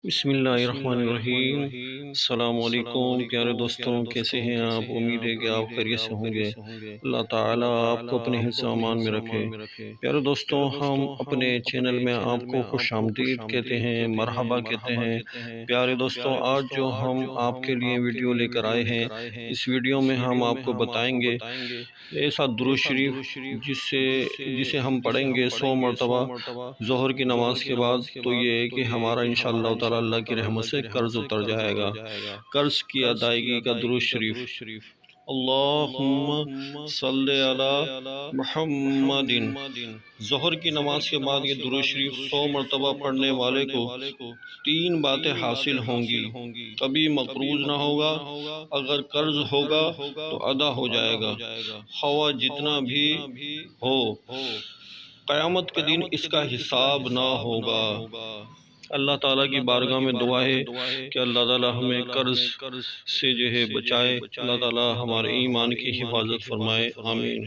بسم اللہ الرحمن الرحیم۔ السلام علیکم پیارے دوستوں، کیسے ہیں آپ؟ امید ہے کہ آپ خیریت سے ہوں گے۔ اللہ تعالیٰ آپ کو اپنے حفظ و امان میں رکھے۔ پیارے دوستوں، ہم اپنے چینل میں آپ کو خوش آمدید کہتے ہیں، مرحبا کہتے ہیں۔ پیارے دوستوں، آج جو ہم آپ کے لیے ویڈیو لے کر آئے ہیں، اس ویڈیو میں ہم آپ کو بتائیں گے ایسا درود شریف جسے ہم پڑھیں گے 100 مرتبہ ظہر کی نماز کے بعد، تو یہ ہے کہ ہمارا انشاءاللہ تعالی اللہ کی رحمت سے قرض اتر جائے گا۔ قرض کی ادائیگی کا درود شریف: اللہم صلی علی محمد۔ ظہر کی نماز کے بعد یہ درود شریف 100 مرتبہ پڑھنے والے کو 3 باتیں حاصل ہوں گی۔ کبھی مقروض نہ ہوگا، اگر قرض ہوگا تو ادا ہو جائے گا، خواہ جتنا بھی ہو، قیامت کے دن اس کا حساب نہ ہوگا۔ اللہ تعالیٰ کی بارگاہ میں دعا ہے کہ اللہ تعالیٰ ہمیں قرض سے بچائے، اللہ تعالیٰ ہمارے ایمان کی حفاظت فرمائے، آمین۔